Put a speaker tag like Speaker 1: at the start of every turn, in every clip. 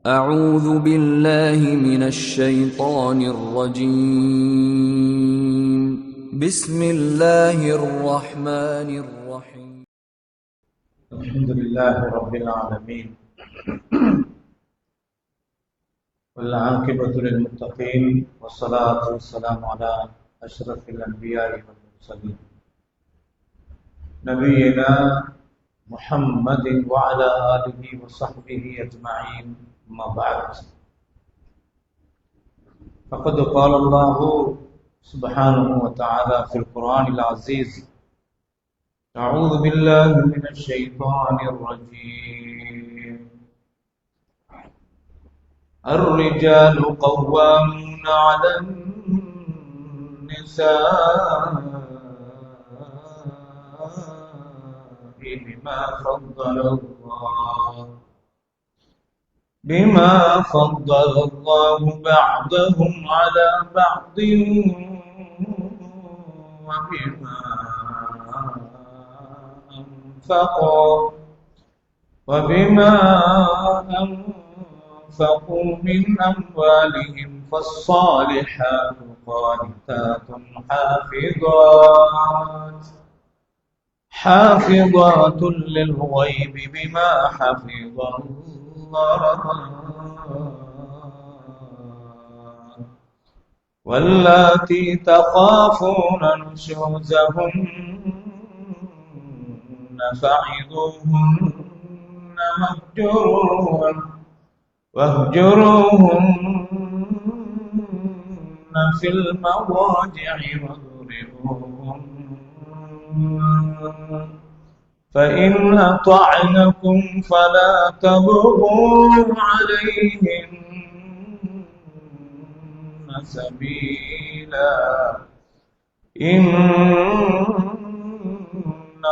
Speaker 1: أعوذ بالله من الشيطان الرجيم بسم الله الرحمن الرحيم
Speaker 2: الحمد لله رب العالمين والعاقبة للمتقين والصلاة والسلام على أشرف الأنبياء والمرسلين نبينا محمد وعلى آله وصحبه أجمعين. أما بعد، فقد قال الله سبحانه وتعالى في القرآن العزيز: أعوذ بالله من الشيطان الرجيم. الرجال قوامون على النساء بما فضل الله بعضهم على بعض وبما أنفقوا من أموالهم، فالصالحات قانتات حافظات للغيب بما حفظ الله، واللاتي تخافون نشوزهن فعظوهن واهجروهن في المضاجع واضربوهن، فإن أطعنكم فلا تبغوا عليهن سبيلا، إن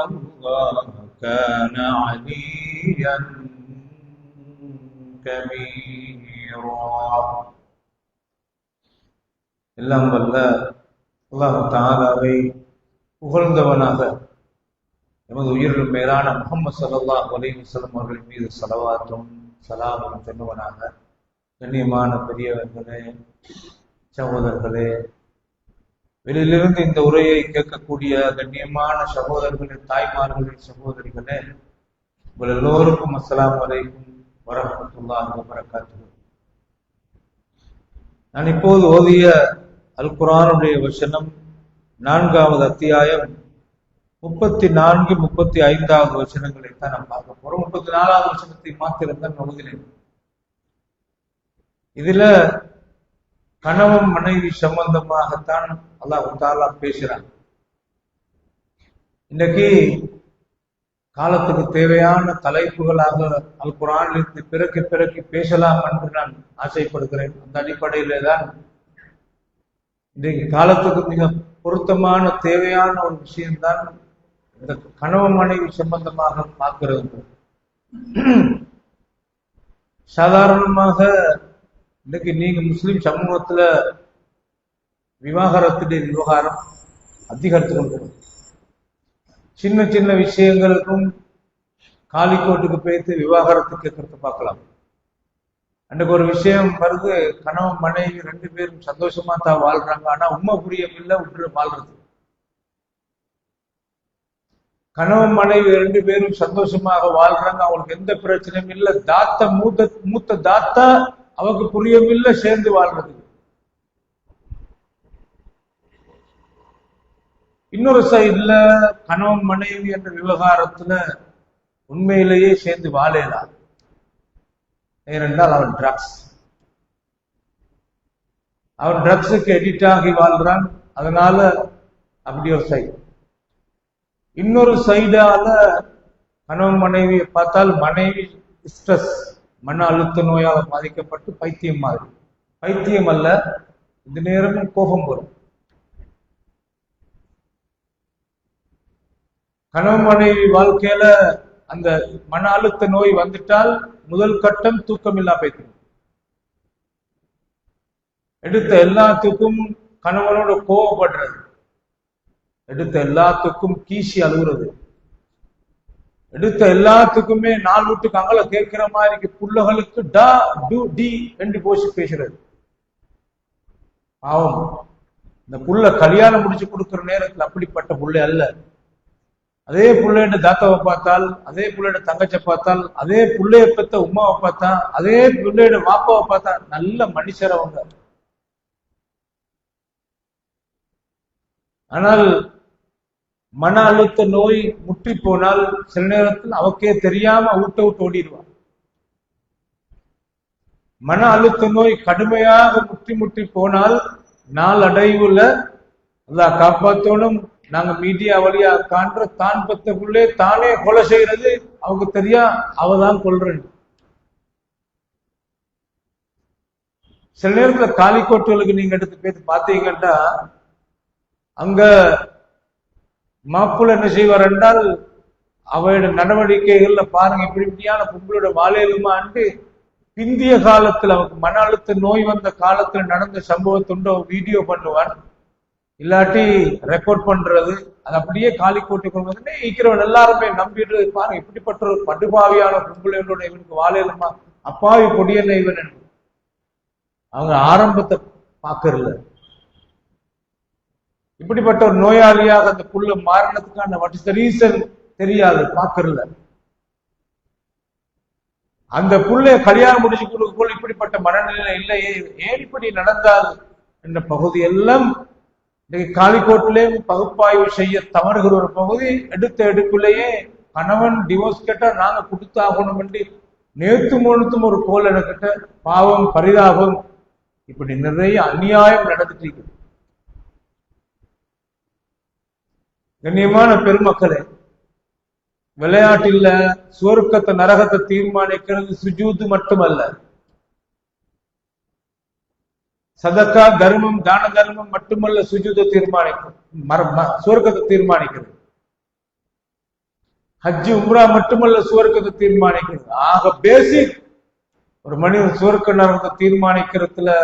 Speaker 2: الله كان عليا كبيرا. எல்லாம் வல்ல அல்லாஹ் தஆலாவை புகழ்ந்தவனாக எமது உயிரிலும் மேலான முஹம்மது ஸல்லல்லாஹு அலைஹி வஸல்லம் அவர்கள் மீது ஸலவாத்தும் ஸலாமும் சொன்னவனாக, கண்ணியமான பெரியவர்களே, சகோதரர்களே, வெளியிலிருந்து இந்த உரையை கேட்கக்கூடிய கண்ணியமான சகோதரர்களே, தாய்மார்களே, சகோதரிகளே, உங்கள் எல்லோருக்கும் அஸ்ஸலாமு அலைக்கும் வரஹ்மத்துல்லாஹி வபரகாத்துஹு. நான் இப்போது ஓதிய அல் குர்ஆனுடைய வசனம் 4வது அத்தியாயம் 34, 35வது வசனங்களை தான் நாம் பார்க்க போறோம். 34வது வசனத்தை மாத்திரம் தான் ஓதினேன். இதுல கணவன் மனைவி சம்பந்தமாகத்தான் அல்லாஹ் தஆலா பேசுறான். இன்னைக்கு காலத்துக்கு தேவையான தலைப்புகளாக அல் குர்ஆனிலிருந்து பிறக்கி பேசலாம் என்று நான் ஆசைப்படுகிறேன். அந்த அடிப்படையிலே தான் இன்றைக்கு காலத்துக்கு மிக பொருத்தமான தேவையான ஒரு விஷயம்தான் இந்த கணவன் மனைவி சம்பந்தமாக பார்க்கிறது. சாதாரணமாக இன்னைக்கு நீங்க முஸ்லிம் சமூகத்துல விவாகரத்துடைய விவகாரம் அதிகரித்து கொண்டிருக்கும். சின்ன சின்ன விஷயங்களுக்கும் காலிக்கோட்டுக்கு போய்த்து விவாகரத்து கேட்கறது பார்க்கலாம். அன்றைக்கு ஒரு விஷயம் வருது, கணவன் மனைவி 2 பேரும் சந்தோஷமா தான் வாழ்றாங்க, ஆனா உண்மை புரியமில்லை, விட்டு வாழ்றது. கணவன் மனைவி 2 பேரும் சந்தோஷமாக வாழ்றாங்க, அவங்களுக்கு எந்த பிரச்சனையும் இல்லை. தாத்தா மூத்த தாத்தா அவருக்கு புரியமில்லை, சேர்ந்து வாழ்றது. இன்னொரு சைடுல கணவன் மனைவி என்ற விவகாரத்துல உண்மையிலேயே சேர்ந்து வாழலாம். ஏனென்றால் அவன் ட்ரக்ஸுக்கு எடிட் ஆகி வாழ்றான். அதனால அப்படி ஒரு சைடு. இன்னொரு சைடால கணவன் மனைவியை பார்த்தால் மனைவி ஸ்ட்ரெஸ், மன அழுத்த நோயால் பாதிக்கப்பட்டு பைத்தியம் மாதிரி. பைத்தியம் அல்ல, இந்த நேரமும் கோபம் வரும். கணவன் மனைவி வாழ்க்கையில அந்த மன அழுத்த நோய் வந்துட்டால் முதல் கட்டம் தூக்கமில்லா போய்த்து. எடுத்த எல்லாத்துக்கும் கணவனோட கோபப்படுறது, எடுத்த எல்லாத்துக்கும் கீசி அழுகுறது, எடுத்த எல்லாத்துக்குமே 4 வீட்டுக்கு அங்கல கேட்கிற மாதிரி புள்ளகளுக்கு டா டு டி என்று போச்சு பேசுறது. பாவம், இந்த புள்ள கல்யாணம் முடிச்சு கொடுக்கிற நேரத்தில் அப்படிப்பட்ட புள்ளை அல்ல. அதே புள்ளையோட தாத்தாவை பார்த்தால், அதே புள்ளையோட தங்கச்சை பார்த்தால், அதே புள்ளைய பெத்த உமாவை பார்த்தா, அதே புள்ளையோட வாப்பாவை பார்த்தா நல்ல மனுஷர் அவங்க. ஆனால் மன அழுத்த நோய் முற்றி போனால் சில நேரத்தில் அவக்கே தெரியாம வீட்டை விட்டு ஓடிடுவான். மன அழுத்த நோய் கடுமையாக முற்றி போனால் நாளடைவுல அல்லாஹ் காப்பாத்தோனும். நாங்க மீடியா வழியா காண்ற தான் பத்தக்குள்ளே தானே கொலை செய்யறது அவங்க தெரியா, அவதான் கொல்றேன். சில நேரத்துல காலிக்கோட்டுகளுக்கு நீங்க எடுத்து போய் பாத்தீங்கன்னா அங்க மாப்பிள்ள என்ன செய்வார் என்றால் அவையோட நடவடிக்கைகள்ல பாருங்க, இப்படி இப்படியான பொங்கலோட வாழையிலுமான்ட்டு பிந்திய காலத்துல அவனுக்கு மன அழுத்த நோய் வந்த காலத்துல நடந்த சம்பவத்துண்டோ வீடியோ பண்ணுவான், இல்லாட்டி ரெக்கார்ட் பண்றது. அது அப்படியே காலிக்கோட்டை கொண்டு வந்து இருக்கிறவன் எல்லாருமே நம்பிட்டு பாருங்க, இப்படிப்பட்ட ஒரு படுபாவியான பொங்கலோட இவனுக்கு வாழையிலுமா, அப்பாவி பொடியல்ல இவன் என்று அவங்க ஆரம்பத்தை பாக்கறல. இப்படிப்பட்ட ஒரு நோயாளியாக அந்த புள்ள மாறினதுக்கான வாட் இஸ் த ரீசன் தெரியாது, பாக்கறல. அந்த புள்ளைய கல்யாணம் முடிச்சு கொடுக்கக்குள்ள இப்படிப்பட்ட மனநிலை இல்லையே, ஏன் இப்படி நடந்தால் என்ற பகுதி எல்லாம் காலிக்கோட்டிலே பகுப்பாய்வு செய்ய தவறுகிற ஒரு பகுதி. எடுத்த எடுப்பிலேயே கணவன் டிவோர்ஸ் கேட்டா நாங்க கொடுத்தாகணும் என்று நேத்து முழுத்தும் ஒரு கோல் எனக்கிட்ட பாவம் பரிதாபம், இப்படி நிறைய அநியாயம் நடந்துட்டு இருக்கு. கண்ணியமான பெருமக்களே, விளையாட்டில் சுவர்க்கத்தை நரகத்தை தீர்மானிக்கிறது சுஜூது மட்டுமல்ல, சதக்கா தர்மம் தான தர்மம் மட்டுமல்ல சுஜூதை தீர்மானிக்கும், சுவர்க்கத்தை தீர்மானிக்கிறது. ஹஜ்ஜு உம்ரா மட்டுமல்ல சுவர்க்கத்தை தீர்மானிக்கிறது. ஆக பேசிக் ஒரு மனிதன் சுவர்க்க நரகத்தை தீர்மானிக்கிறதுல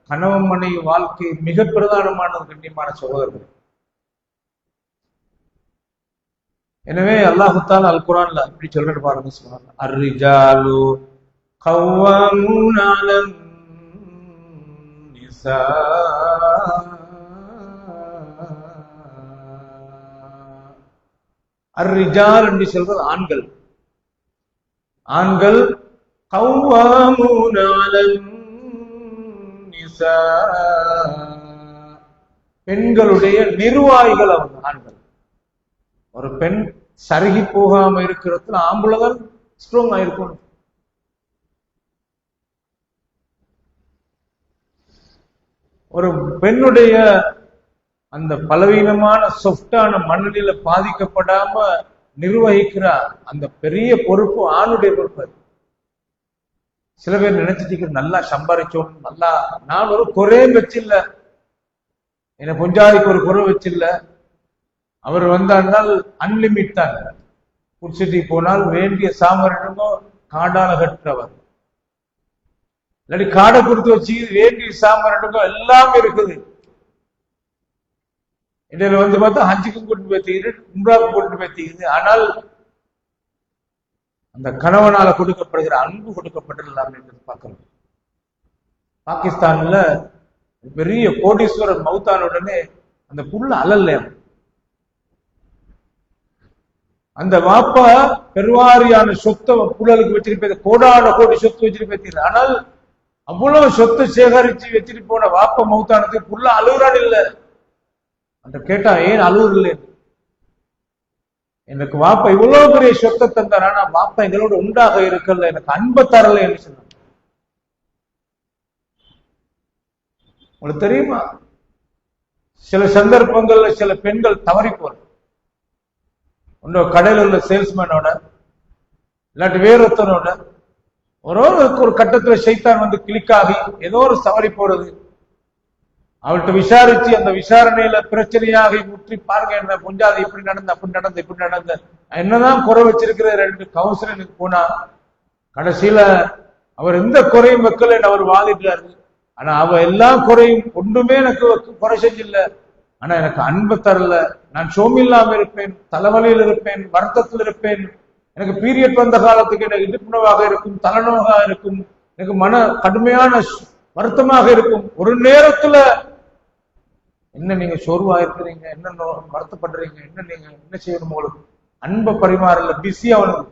Speaker 2: கணவன் மனைவி வாழ்க்கை மிக பிரதானமானது. கண்ணியமான சகோதரர்கள், எனவே அல்லாஹ் தஆலா அல் குர்ஆன்ல இப்படி சொல்றாரு பாருங்க, சொல்றாங்க அர்ரிஜாலு கவ்வாமூன அலன் நிஸா, அர்ரிஜால் என்று சொல்றது ஆண்கள். ஆண்கள் கவ்வாமூன அலன் நிஸா, பெண்களுடைய நிர்வாகிகள் அவங்க ஆண்கள். ஒரு பெண் சருகி போகாம இருக்கிறதுல ஆம்புலதான் ஸ்ட்ராங் ஆயிருக்கணும். ஒரு பெண்ணுடைய அந்த பலவீனமான சொஃப்டான மனநிலை பாதிக்கப்படாம நிர்வகிக்கிற அந்த பெரிய பொறுப்பு ஆணுடைய பொறுப்பு. சில பேர் நினைச்சிட்டு நல்லா சம்பாதிச்சோம், நல்லா நான் ஒரு குறையும் வச்சில்ல, என்ன பொஞ்சாதிக்கு ஒரு குறை வச்சில்ல, அவர் வந்தால் அன்லிமிட் தான். குடிச்சிட்டு போனால் வேண்டிய சாமரனுமோ காடால கட்டுறவர், இல்லாட்டி காடை கொடுத்து வச்சு வேண்டிய சாமரனுமோ எல்லாம் இருக்குது. இடையில வந்து பார்த்தா ஹஜ்ஜுக்கும் கூட்டு போய் தீங்குது, உம்ராவுக்கும் கூட்டு போய் தீங்குது. ஆனால் அந்த கணவனால கொடுக்கப்படுகிற அன்பு கொடுக்கப்பட்டிருக்கலாம் என்று பார்க்கணும். பாகிஸ்தான்ல பெரிய கோடீஸ்வரர் மௌத்தான உடனே அந்த புள்ள அலல்ல, அந்த வாப்பா பெருவாரியான சொத்தை புள்ளலுக்கு வச்சிருப்பேன், கோடான கோடி சொத்து வச்சிருப்பேன். ஆனால் அவ்வளவு சொத்தை சேகரிச்சு வச்சுட்டு போன வாப்பா மௌத்தானதுக்கு புள்ள அழுகுறான் இல்ல அந்த கேட்டா, ஏன் அழுகுற? எனக்கு வாப்பா இவ்வளவு பெரிய சொத்தை தந்தார், ஆனா வாப்பா எங்களோட உண்டாக இருக்கல, எனக்கு அன்பை தரல என்று சொன்னாங்க. உங்களுக்கு தெரியுமா, சில சந்தர்ப்பங்கள்ல சில பெண்கள் தவறி போற கடையில் உள்ள சேல்ஸ்மேனோட இல்லாட்டி வேறொருத்தனோட ஒரு கட்டத்துல சைத்தான் வந்து கிளிக் ஆகி ஏதோ ஒரு சவரி போறது, அவள்கிட்ட விசாரிச்சு அந்த விசாரணையில பிரச்சனையாகி முற்றி பாருங்க, என்ன புஞ்சாது இப்படி நடந்த அப்படி நடந்த இப்படி நடந்த என்னதான் குறை வச்சிருக்கிற 2 கவுன்சிலருக்கு போனா கடைசியில அவர் எந்த குறையும் வைக்கல அவர் வாதிட்டாரு. ஆனா அவ எல்லா குறையும் ஒன்றுமே எனக்கு குறை செஞ்சில்ல, ஆனா எனக்கு அன்பு தரல, நான் சோமில்லாம இருப்பேன், தலைவலியில் இருப்பேன், வருத்தத்தில் இருப்பேன், எனக்கு பீரியட் வந்த காலத்துக்கு எனக்கு இடுப்புணவாக இருக்கும், தலைநோவாக இருக்கும், எனக்கு மன கடுமையான வருத்தமாக இருக்கும். ஒரு நேரத்துல என்ன நீங்க சோர்வா இருக்கிறீங்க, என்ன வருத்தப்படுறீங்க, என்ன நீங்க என்ன செய்யணும், உங்களுக்கு அன்பை பரிமாறல, பிஸி அவனுக்கு.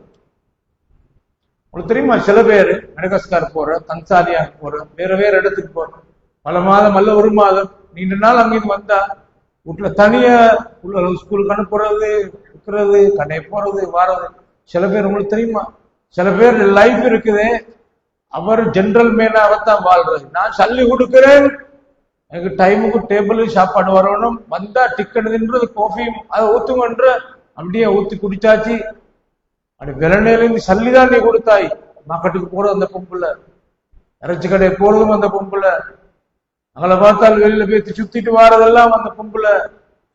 Speaker 2: உங்களுக்கு தெரியுமா, சில பேர் மெடகஸ்கார் போற, தன்சானியா போற, வேற வேற இடத்துக்கு போற, பல மாதம் அல்ல ஒரு மாதம் நீண்ட நாள் அங்கிருந்து வந்தா வீட்டுல தனியா ஸ்கூலுக்கு அனுப்புறது, இருக்கிறது, கடை போறது, வாரது. சில பேர் உங்களுக்கு தெரியுமா, சில பேர் லைஃப் இருக்குது, அவர் ஜெனரல் மேனாகத்தான் வாழ்றது. நான் சல்லி கொடுக்கிறேன், எனக்கு டைமுக்கு டேபிள் சாப்பாடு வரணும், வந்தா டிக்கெட் தின்றது, காஃபியும் அதை ஊத்துங்கன்ற, அப்படியே ஊத்தி குடிச்சாச்சு. அப்படி விலநேலேருந்து சல்லிதான் நீ கொடுத்தாய். மார்க்கெட்டுக்கு போறது அந்த பொம்புல, இறைச்சி கடை போறதும் அந்த பொம்புல, அவளை பார்த்தால் வெளியில போய் சுத்திட்டு வாரதெல்லாம் அந்த பொம்புல,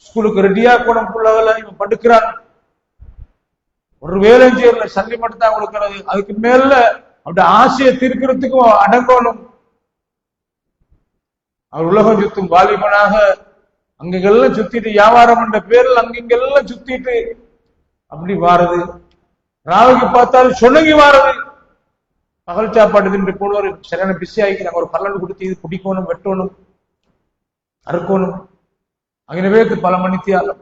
Speaker 2: ஸ்கூலுக்கு ரெடியா போன பிள்ளைகளை இவன் படுக்கிறான், ஒரு வேலையும் செய்யல, சல்லி மட்டும் தான் கொடுக்கறது. அதுக்கு மேல அப்படி ஆசையை தீர்க்கிறதுக்கும் அடங்கணும். அவர் உலகம் சுத்தும் வாலிபனாக அங்கெல்லாம் சுத்திட்டு, வியாபாரம் என்ற பேரில் அங்கெல்லாம் சுத்திட்டு அப்படி வாரது. ராவுக்கு பார்த்தாலும் சொன்னங்கி வாரது. பகல் சாப்பாடு தின்று போடுவார், சரியான பிஸி ஆகிக்கிறாங்க. ஒரு பல்லன் கொடுத்து இது குடிக்கணும், வெட்டணும், அறுக்கணும், அங்கே பேருக்கு பல மணித்தியாலும்.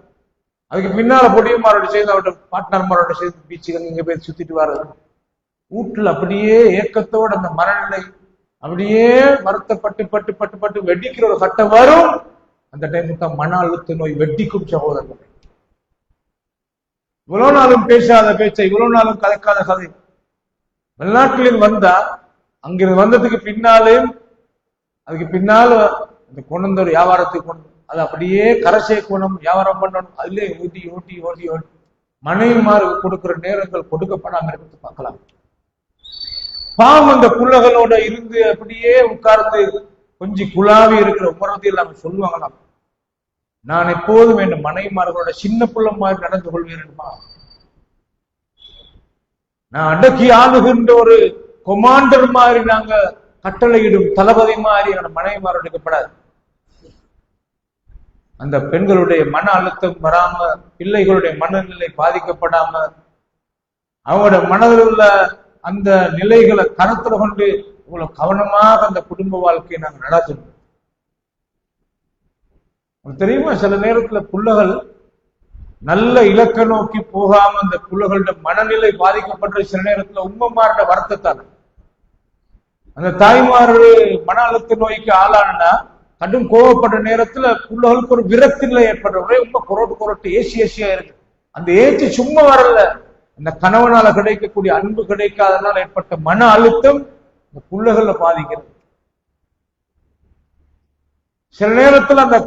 Speaker 2: அதுக்கு பின்னால பொடியமாரோட சேர்ந்து அவரோட பார்ட்னர்மாரோட சேர்ந்து பீச்சுக்கு இங்க போய் சுத்திட்டு வர்றது. வீட்டுல அப்படியே ஏக்கத்தோட அந்த மனநிலை அப்படியே வருத்தப்பட்டு பட்டு பட்டு பட்டு வெடிக்கிற ஒரு கட்டம் வரும். அந்த டைமுக்கு தான் மன அழுத்த நோய் வெட்டிக்கும் சகோதரர்கள். இவ்வளவு நாளும் பேசாத பேச்சை, இவ்வளவு நாளும் கலைக்காத கதை வெளிநாட்டிலிருந்து வந்தா, அங்கிருந்து வந்ததுக்கு பின்னாலே அதுக்கு பின்னால அந்த கொண்டு வந்த ஒரு வியாபாரத்துக்கு கொண்டு அது அப்படியே கரை சேர்க்கணும், வியாபாரம் பண்ணணும், அதுலயே ஊட்டி ஊட்டி ஓட்டி ஓட்டி மனைவிமாறு கொடுக்கிற நேரங்கள் கொடுக்கப்படாம இருந்து பார்க்கலாம். பாவம் அந்த புள்ளகளோட இருந்து அப்படியே உட்கார்ந்து கொஞ்சம் குழாவி இருக்கிற உமரத்தில் இல்லாம சொல்லுவாங்களாம், நான் எப்போதும் என் மனைவிமார்களோட சின்ன புள்ள மாதிரி நடந்து கொள்வேன்மா, நான் அடக்கி ஆளுகின்ற ஒரு கொமாண்டர் மாதிரி, நாங்க கட்டளையிடும் தளபதி மாதிரி என்னோட மனைவிமாரோட இருக்கப்படாது. அந்த பெண்களுடைய மன அழுத்தம் வராம, பிள்ளைகளுடைய மனநிலை பாதிக்கப்படாம, அவங்களோட மனதில் உள்ள அந்த நிலைகளை கருத்துல கொண்டு இவ்வளவு கவனமாக அந்த குடும்ப வாழ்க்கையை நாங்க நடத்தணும். தெரியுமா, சில நேரத்துல புள்ளகள் நல்ல இலக்க நோக்கி போகாம அந்த புள்ளகளோட மனநிலை பாதிக்கப்பட்ட சில நேரத்துல உம்மமாரோட வருத்தத்தால் அந்த தாய்மாரு மன அழுத்த நோய்க்கு ஆளானா, கடும் கோவப்பட்ட நேரத்துல புள்ளகளுக்கு ஒரு விரக்தி நிலை ஏற்படுற, ஒரே உண்மை கொரோட்டு ஏசியா இருக்கு. அந்த ஏச்சி சும்மா வரல, அந்த கணவனால கிடைக்கக்கூடிய அன்பு கிடைக்காதனால ஏற்பட்ட மன அழுத்தம் இந்த புள்ளகள்ல பாதிக்கிறது. சில நேரத்துல அந்த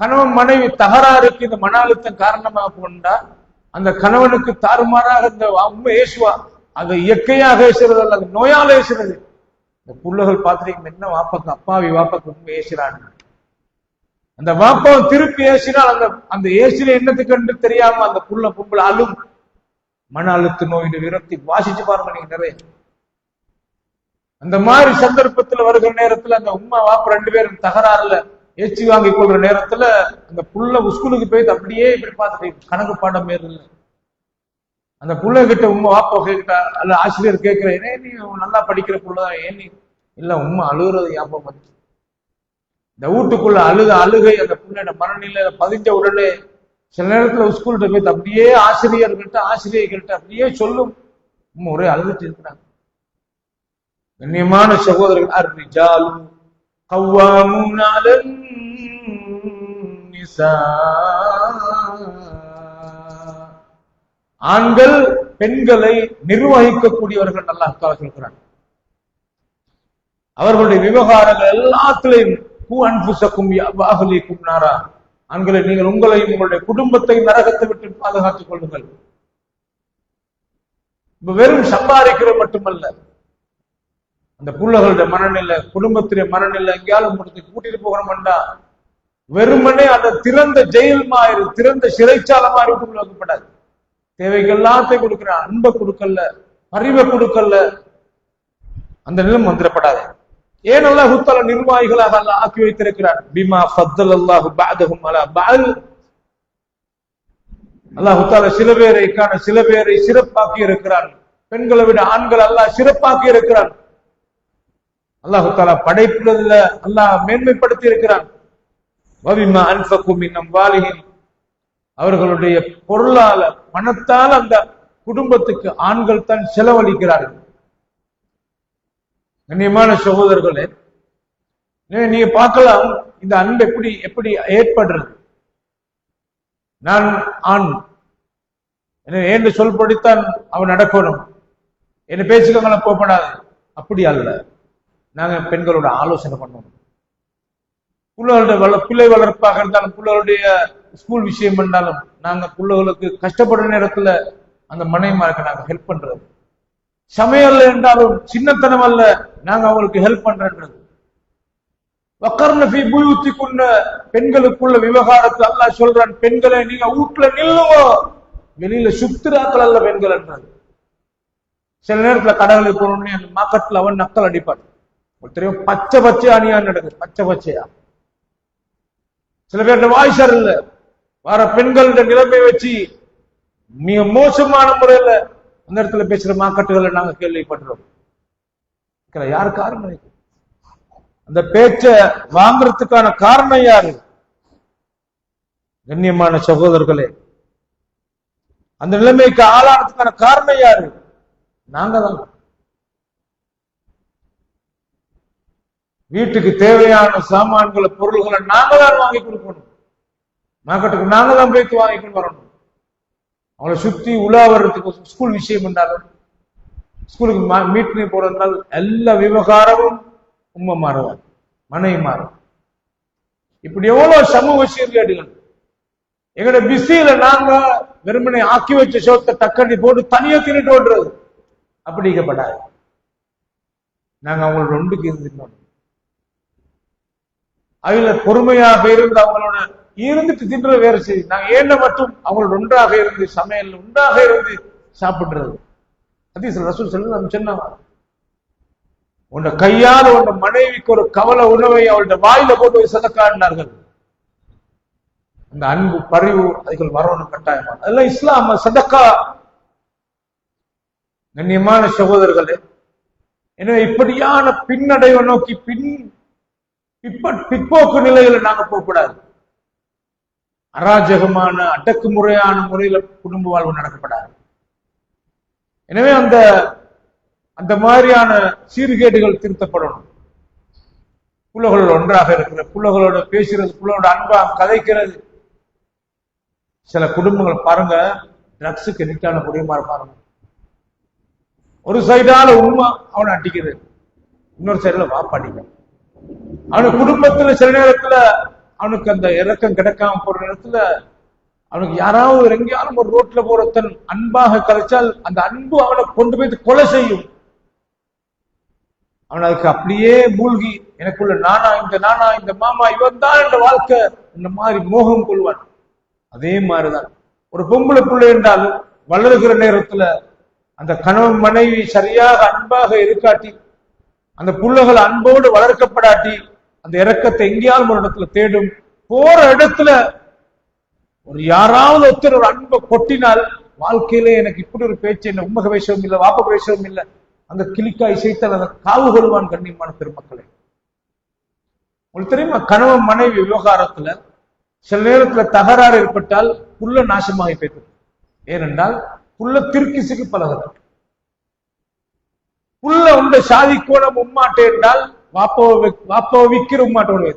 Speaker 2: கணவன் மனைவி தகராறுக்கு இந்த மன அழுத்தம் காரணமாக கொண்டா, அந்த கணவனுக்கு தாறுமாறாக இந்த உண்மை ஏசுவா, அது இயற்கையாக ஏசுறது அல்ல, அது நோயால ஏசுறது. இந்த புள்ளகள் பார்த்துட்டு என்ன வாப்பாக்கு, அப்பாவி வாப்பாக்கு உண்மை ஏசுறான், அந்த வாப்பாவை திருப்பி ஏசினால் அந்த அந்த ஏசில என்னத்துக்கு என்று தெரியாம அந்த புள்ள பொம்பளை அழும். மன அழுத்த நோயின் விரக்தி வாசிச்சு பாருங்க நீங்க நிறைய. அந்த மாதிரி சந்தர்ப்பத்துல வருகிற நேரத்துல அந்த உம்மா வாப்ப ரெண்டு பேரும் தகராறுல ஏச்சி வாங்கி கொள்ற நேரத்துல அந்த புள்ள ஸ்கூலுக்கு போய் அப்படியே இப்படி பார்த்துட்டு கணக்கு பாடம் மேல இல்லை. அந்த புள்ள கிட்ட உம்மா வாப்பா கேட்டா, அல்ல ஆசிரியர் கேட்கிறேன், ஏன் நீ நல்லா படிக்கிற புள்ளதான், ஏன் நீ இல்ல உம்மா அழுகுறது ஞாபகம் வந்து இந்த வீட்டுக்குள்ள அழுகை அந்த புள்ளோட மனநிலையில பதிஞ்ச உடனே சில நேரத்துல ஸ்கூல்கிட்ட போய் அப்படியே ஆசிரியர்கள்ட்ட அப்படியே சொல்லும், ஒரே அழுதுட்டு இருக்கிறாங்க. கண்ணியமான சகோதரர்கள், அர்ரிஜாலு கவ்வாமூன அலன் நிஸா, ஆண்கள் பெண்களை நிர்வகிக்கக்கூடியவர்கள் நல்லா சொல்கிறாங்க. அவர்களுடைய விவகாரங்கள் எல்லாத்திலையும் கூ அன்புசக்கும் வாகலிக்கும் நாரா, ஆண்களை நீங்கள் உங்களையும் உங்களுடைய குடும்பத்தை நரகத்தை விட்டு பாதுகாத்துக் கொள்ளுங்கள். வெறும் சம்பாதிக்கிற மட்டுமல்ல, அந்த புள்ளகளுடைய மனநிலை, குடும்பத்துடைய மனநிலை எங்கேயாலும் கூட்டிட்டு போகணும்டா வெறுமனே அந்த திறந்த ஜெயில் மாதிரி, திறந்த சிறைச்சால மாதிரி விட்டு வைக்கப்படாது. தேவைகள் எல்லாத்தையும் கொடுக்கிற, அன்பை கொடுக்கல, அறிவை கொடுக்கல, அந்த நிலம் வந்துடப்படாது. ஏன் அல்லாஹ் தஆலா நிர்வாகிகளாக அல்லாஹ் ஆக்கி வைத்திருக்கிறார். பிமா ஃபத்தல் அல்லாஹு பஅதஹும் அலா பஅல், அல்லாஹ் தஆலா சில பேரை சிறப்பாக்கி இருக்கிறான். பெண்களை விட ஆண்கள் அல்லாஹ் சிறப்பாக்கி இருக்கிறான். அல்லாஹ் தஆலா படைப்புல அல்லாஹ் மேன்மைப்படுத்தி இருக்கிறான். வபிமா அன்ஃபகு மின் அம்வாலிஹிம், அவர்களுடைய பொருளால பணத்தால் அந்த குடும்பத்துக்கு ஆண்கள் தான் செலவழிக்கிறார்கள். கண்ணியமான சகோதரர்களே, நீங்க பார்க்கலாம் இந்த அன்பு எப்படி எப்படி ஏற்படுறது. நான் ஆண், என்று சொல்படித்தான் அவன் நடக்கணும், என்ன பேச்சுக்கங்களை போகப்படாது, அப்படி அல்ல. நாங்க பெண்களோட ஆலோசனை பண்ணணும். பிள்ளை வளர்ப்பாக இருந்தாலும், பிள்ளைகளுடைய ஸ்கூல் விஷயம் பண்ணாலும், நாங்க பிள்ளைகளுக்கு கஷ்டப்படுற நேரத்துல அந்த மனைவிமாருக்கு நாங்க ஹெல்ப் பண்றது. சமையல் என்றாலும் சின்னத்தனம் அல்ல, நாங்க அவங்களுக்கு ஹெல்ப் பண்றது. வக்கர்னபி பூயூத்திக்குள்ள பெண்களுக்குள்ள விவகாரத்தை அல்லாஹ் சொல்றான், பெண்களை நீங்க வீட்டுல நில்லுவோ, வெளியில சுத்திராக்கள் அல்ல பெண்கள் என்றது. சில நேரத்துல கடவுளுக்கு போனோம்னே அந்த மார்க்கெட்ல அவன் நக்கல் அடிப்பான். தெரியும், பச்சை பச்சையா அணியா நடக்குது, பச்சை பச்சையா. சில பேருடைய வாய்ஸர் இல்ல, வர பெண்களுடைய நிலைமை வச்சு மிக மோசமான முறையில அந்த இடத்துல பேசுற மார்க்கெட்டுகளை நாங்க கேள்விப்படுறோம். யாரு காரணம்? அந்த பேச்ச வாங்குறதுக்கான காரணம் யாரு? கண்ணியமான சகோதரர்களே, அந்த நிலைமைக்கு ஆளானதுக்கான காரணம் யாரு? நாங்க தான். வீட்டுக்கு தேவையான சாமான்களை பொருள்களை நாங்க தான் வாங்கி கொடுக்கணும். மார்க்கெட்டுக்கு நாங்க தான் போய்த்து வாங்கிக்கொண்டு வரணும். அவங்களை சுத்தி உலா வர்றதுக்கு ஸ்கூல் விஷயம் என்றாலும், ஸ்கூலுக்கு மீட்டிங் போறதுனால எல்லா விவகாரமும் உண்மை மாறுவார், மனைவி மாறும். இப்படி எவ்வளவு சமூக சீர்கேடுகள். எங்கட பிஸியில நாங்க வெறுமனை ஆக்கி வச்ச சோத்தை தக்கண்டி போட்டு தனியா தின்னுட்டு ஓடுறது அப்படிக்கப்படாது. நாங்க அவங்களோட ஒன்றுக்கு இருந்துட்டோம். அதுல பொறுமையாக இருந்து அவங்களோட இருந்துட்டு தின்றது வேற செய்தி. நாங்க ஏன்ன மட்டும் அவங்களோட ஒன்றாக இருந்து சமையல் ஒன்றாக இருந்து சாப்பிடுறது. ஹதீஸ்ல ரசூல் ஸல்லல்லாஹு அலைஹி வஸல்லம் சொன்னாங்க, உன்னை கையால உன்னை மனைவிக்கு ஒரு கவலை உணவை அவளுடைய வாயில போட்டு சதக்காடினார்கள். அந்த அன்பு பரிவு அதுகள் வரணும் கட்டாயமா. அதெல்லாம் இஸ்லாம் சதக்கா. கண்ணியமான சகோதரர்களே, எனவே இப்படியான பின்னடைவை நோக்கி பிற்போக்கு நிலையில நாங்க போகக்கூடாது. அராஜகமான அடக்குமுறையான முறையில குடும்ப வாழ்வு நடக்கப்படாது. எனவே அந்த மாதிரியான சீர்கேடுகள் திருத்தப்படணும். புள்ளகளோட ஒன்றாக இருக்கிற, புள்ளகளோட பேசுறது, புள்ளகளோட அன்பா கதைக்கிறது. சில குடும்பங்கள் பாருங்க, ட்ரக்ஸுக்கு எடிக்டான குடும்பமா பாருங்க. ஒரு சைடால உண்மை அவனை அடிக்கிறது, இன்னொரு சைடுல வாப்பாடிக்க. அவனுக்கு குடும்பத்துல சில நேரத்துல அவனுக்கு அந்த இறக்கம் கிடைக்காம போற நேரத்துல அவனுக்கு யாராவது எங்கேயாலும் ஒரு ரோட்ல போறத்தன் அன்பாக கலைச்சால் அந்த அன்பு அவனை கொண்டு போய் கொலை செய்யும். அவன் அதுக்கு அப்படியே மூழ்கி எனக்குள்ள நானா இந்த மாமா இவன் தான் என்ற வாழ்க்கை, இந்த மாதிரி மோகம் கொள்வான். அதே மாதிரிதான் ஒரு பொம்பளை பிள்ளை என்றாலும் வளருகிற நேரத்துல அந்த கணவன் மனைவி சரியாக அன்பாக இருக்காட்டி, அந்த புள்ளைகள் அன்போடு வளர்க்கப்படாட்டி, அந்த இரக்கத்தை எங்கேயாலும் ஒரு இடத்துல தேடும். போற இடத்துல ஒரு யாராவது ஒருத்தர் ஒரு அன்பை கொட்டினால், வாழ்க்கையில எனக்கு இப்படி ஒரு பேச்சு என்ன உம்மக பேசவும் இல்லை, வாப்ப பேசவும் இல்லை, அந்த கிளிக்காய் இசைத்தால் அதை காவு கொள்வான். கண்ணியமான பெருமக்களை, உங்களுக்கு தெரியுமா, கணவன் மனைவி விவகாரத்துல சில நேரத்துல தகராறு ஏற்பட்டால் புள்ள நாசமாகி போய்த்து. ஏனென்றால் புள்ள திருக்கிசுக்கு பழகுது. புள்ள உண்ட சாதிக்கோணம் உம்மாட்டே என்றால் வாப்பாவை விற்கிற உம்மாட்டோட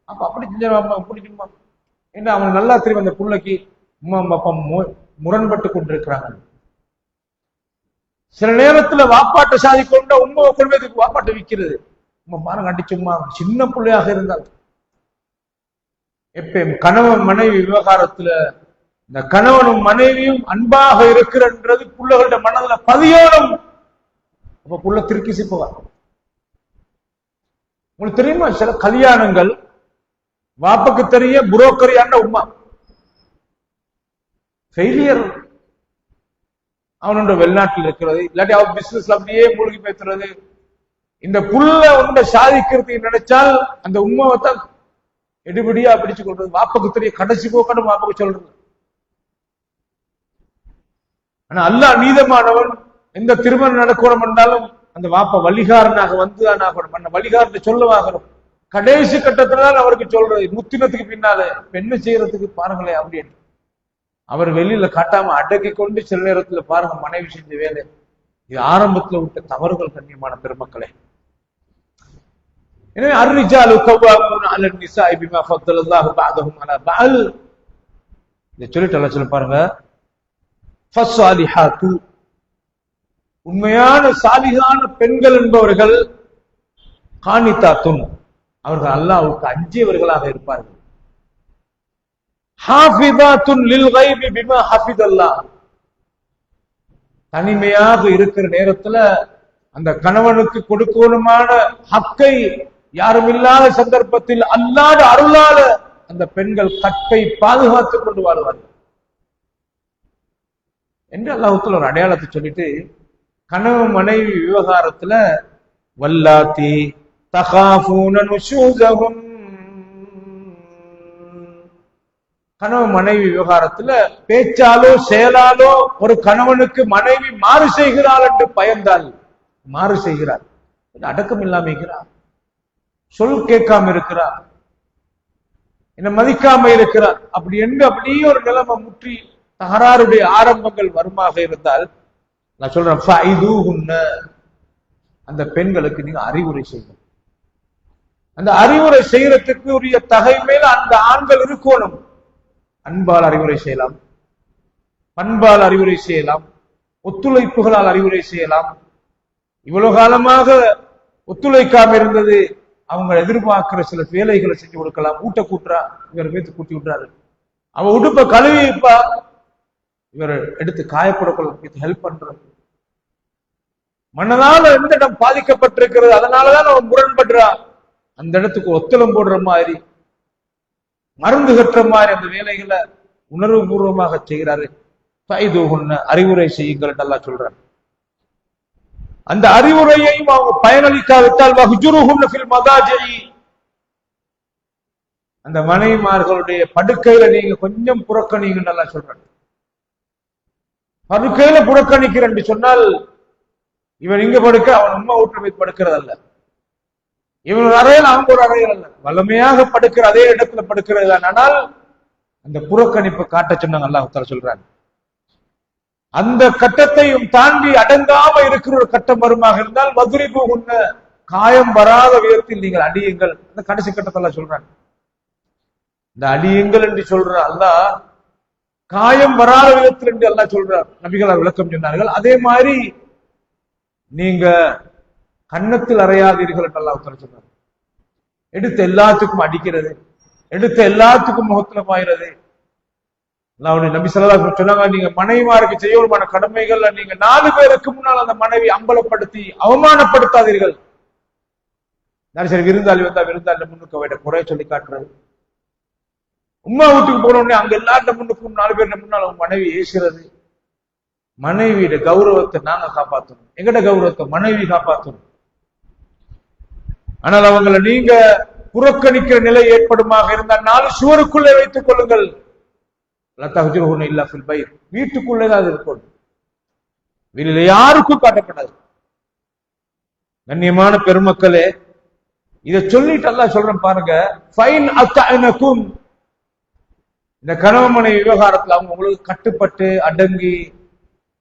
Speaker 2: அப்ப அப்படி செஞ்சா பிடிக்குமா என்ன? அவன் நல்லா தெரியும் அந்த புள்ளைக்கு உமா அப்பா முரண்பட்டு கொண்டிருக்கிறாங்க. சில நேரத்துல வாப்பாட்டை சாதிக்கொண்ட உண்மை கொள்வதுக்கு வாப்பாட்டை விற்கிறது. உமா பாருங்க அடிச்சும்மா, சின்ன பிள்ளையாக இருந்தால். எப்ப கணவன் மனைவி விவகாரத்துல இந்த கணவனும் மனைவியும் அன்பாக இருக்கிறன்றது புள்ளைகளோட மனதுல பதியோடும். அப்ப புள்ள திருக்கி சிப்புவார். உங்களுக்கு தெரியுமா, சில கல்யாணங்கள் வாப்புக்கு தெரிய புரோக்கரியான உமா ஃபெயிலியர். அவனோட வெளிநாட்டில் இருக்கிறது, இல்லாட்டி அவன் பிசினஸ்ல அப்படியே மூழ்கி பேசுறது. இந்த புள்ள உண்ட சாதிக்கிறதுக்கு நினைச்சால் அந்த உமாவை தான் எடுபடியா பிடிச்சு கொள்றது. வாப்புக்கு தெரிய கடைசி போக்கணும் வாப்புக்கு சொல்றது. ஆனா அல்லாஹ் நீதமானவன். எந்த திருமணம் நடக்கணும் என்றாலும் அந்த வாப்ப வழிகாரனாக வந்துதான் ஆகணும், அந்த வழிகாரத்தை சொல்லவாகணும். கடைசி கட்டத்துல தான் அவருக்கு சொல்றது, முத்தினத்துக்கு பின்னால என்ன செய்யறதுக்கு பாருங்களேன் அப்படின்னு அவர் வெளியில காட்டாம அடக்கி கொண்டு சில நேரத்துல பாருங்க மனைவி செஞ்ச வேலை. இது ஆரம்பத்துல விட்ட தவறுகள் கண்ணியமான பெருமக்களே. எனவே அர்ரிஜாலு கவ்வாமூன அலன் நிசாஇ பிமா ஃபத்தலல்லாஹு பஅதஹும் அலா பஅல். இதை சொல்லிட்டு அல்லாஹ் சொல்ல பாருங்க, ஃபஸ்ஸாலிஹாத்து, உண்மையான சாலிகான பெண்கள் என்பவர்கள், கானிதாத்துன், அவர்கள் அல்லாஹ்வுக்கு அஞ்சியவர்களாக இருப்பார்கள். ஹாஃபிதாத்துன் லில் கைபி பிமா ஹஃபிதல்லாஹ், தனிமையாக இருக்கிற நேரத்துல அந்த கணவனுக்கு கொடுக்கணுமான ஹக்கை யாரும் இல்லாத சந்தர்ப்பத்தில் அல்லாத அருளால அந்த பெண்கள் கற்பை பாதுகாத்துக் கொண்டு வாழ்வார்கள் என்று அல்லாஹ்வுத்தாலா ஒரு அடையாளத்தை சொல்லிட்டு, கணவன் மனைவி விவகாரத்துல வல்லாத்தி தகாஃபூன நுஷூஸஹும், கணவன் மனைவி விவகாரத்துல பேச்சாலோ செயலாலோ ஒரு கணவனுக்கு மனைவி மாறு செய்கிறாள் என்று பயந்தால், மாறு செய்கிறார், அடக்கம் இல்லாம இருக்கிறார், சொல் கேட்காம இருக்கிறார், என்ன மதிக்காம இருக்கிறார், அப்படி என்று அப்படியே ஒரு நிலைமை முற்றி தகராறுடைய ஆரம்பங்கள் வருமாக இருந்தால் நான் சொல்றேன், அந்த பெண்களுக்கு நீங்க அறிவுரை செய்யணும். அந்த அறிவுரை செய்யறதுக்கு உரிய தகைமையில அந்த ஆண்கள் இருக்கணும். அன்பால் அறிவுரை செய்யலாம், பண்பால் அறிவுரை செய்யலாம், ஒத்துழைப்புகளால் அறிவுரை செய்யலாம். இவ்வளவு காலமாக ஒத்துழைக்காம இருந்தது, அவங்க எதிர்பார்க்கிற சில வேலைகளை செஞ்சு கொடுக்கலாம். ஊட்ட கூட்டுறா, இவர் வைத்து கூட்டி விட்டுறாரு, அவ உடுப்ப கழுவி வைப்பா, இவர் எடுத்து காயப்படக்கூட ஹெல்ப் பண்றது. மனதால எந்த இடம் பாதிக்கப்பட்டிருக்கிறது, அதனாலதான் அவன் முரண்படுறா, அந்த இடத்துக்கு ஒத்துழைப்பு போடுற மாதிரி, மருந்து கட்டுற மாதிரி அந்த வேலைகளை உணர்வு பூர்வமாக செய்கிறாரு. அறிவுரை செய்யுங்கள் அல்லாஹ் சொல்றார். அந்த அறிவுரையையும் அவங்க பயனளிக்காவிட்டால் அந்த மனைவிமார்களுடைய படுக்கையில நீங்க கொஞ்சம் புறக்கணிங்க அல்லாஹ் சொல்றாங்க. படுக்கையில புறக்கணிக்கிறேன் சொன்னால் இவன் இங்க படுக்க அவன் அம்மா வீட்டுல போய் படுக்கிறது அல்ல, இவன் ஒரு அறையில் அவங்க ஒரு அறையில் அல்ல, வல்லமையாக படுக்கிற அதே இடத்துல படுக்கிறது தான். ஆனால் அந்த புறக்கணிப்பு காட்ட சொன்னாங்க அல்லாஹ் தஆலா சொல்றாங்க. அந்த கட்டத்தையும் தாண்டி அடங்காம இருக்கிற ஒரு கட்டம் வருமாக இருந்தால் மதுரிபு உன்ன, காயம் வராத விதத்தில் நீங்கள் அடியுங்கள். அந்த கடைசி கட்டத்தில் சொல்றாங்க. இந்த அடியுங்கள் என்று சொல்ற அல்லாஹ் காயம் வராத விதத்தில் என்று அல்லாஹ் சொல்றார். நபிகளார் விளக்கம் சொன்னார்கள். அதே மாதிரி நீங்க கன்னத்தில் அறையாதீர்கள் என்று அல்லாஹ் தஆலா சொன்னார். எடுத்து எல்லாத்துக்கும் அடிக்கிறது, எடுத்து எல்லாத்துக்கும் முகத்துல பாயிறது. அல்லாஹ்வுடைய நபி ஸல்லல்லாஹு அலைஹி வஸல்லம் சொன்னாங்க, நீங்க மனைவிமாருக்கு செய்யணுமான கடமைகள் நீங்க 4 பேருக்கு முன்னால் அந்த மனைவி அம்பலப்படுத்தி அவமானப்படுத்தாதீர்கள். சரி, விருந்தாளி வந்தா விருந்தாளி முன்னுக்கு வைட குறை சொல்லி காட்டுறது, உம்மா வீட்டுக்கு போன உடனே அங்க எல்லார்ட்ட முன்னுக்கும் 4 பேர் முன்னால் அவங்க மனைவி ஏசுறது. மனைவியோட கௌரவத்தை நாங்க காப்பாற்றணும், எங்கட கௌரவத்தை மனைவி காப்பாற்றணும். ஆனால் அவங்களை நீங்க புறக்கணிக்கிற நிலை ஏற்படுமாக இருந்தால் 4 சுவருக்குள்ளே வைத்துக் கொள்ளுங்கள். வீட்டுக்குள்ளேதான் இருக்கும், வெளியில யாருக்கும் காட்டப்படாது. கண்ணியமான பெருமக்களே, இதை சொல்லிட்டு அல்லாஹ் சொல்றேன் பாருங்க, ஃபைன் அத்தஅனகும், இந்த கணவன் மனைவி விவகாரத்துல அவங்க உங்களுக்கு கட்டுப்பட்டு அடங்கி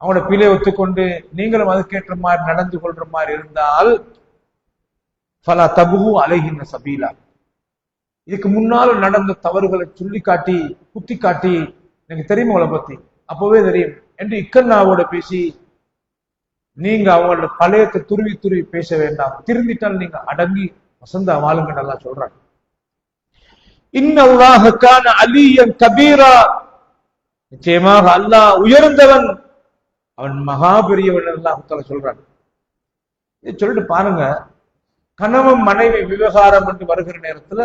Speaker 2: அவங்களோட பிழை ஒத்துக்கொண்டு நீங்களும் அதுக்கேற்ற மாதிரி நடந்து கொள்ற மாதிரி இருந்தால் ஃபலா தபுகு அலைஹின்ன சபீலா, இதுக்கு முன்னால நடந்த தவறுகளை சொல்லி காட்டி குத்தி காட்டி, எனக்கு தெரியும் அவளை பத்தி அப்பவே தெரியும் என்று இக்கண்ணாவோட பேசி நீங்க அவங்களோட பழையத்தை துருவி துருவி பேச வேண்டாம். திருந்திட்டால் நீங்க அடங்கி வசந்த வாழுங்க நல்லா சொல்றாங்க. இன்னல்லாஹ கான அலியன் கபீரா, நிச்சயமாக அல்லாஹ் உயர்ந்தவன், அவன் மகா பெரியவன் அல்லாஹ் தஆலா சொல்றான். இதை சொல்லிட்டு பாருங்க, கணவன் மனைவி விவகாரம் என்று வருகிற நேரத்துல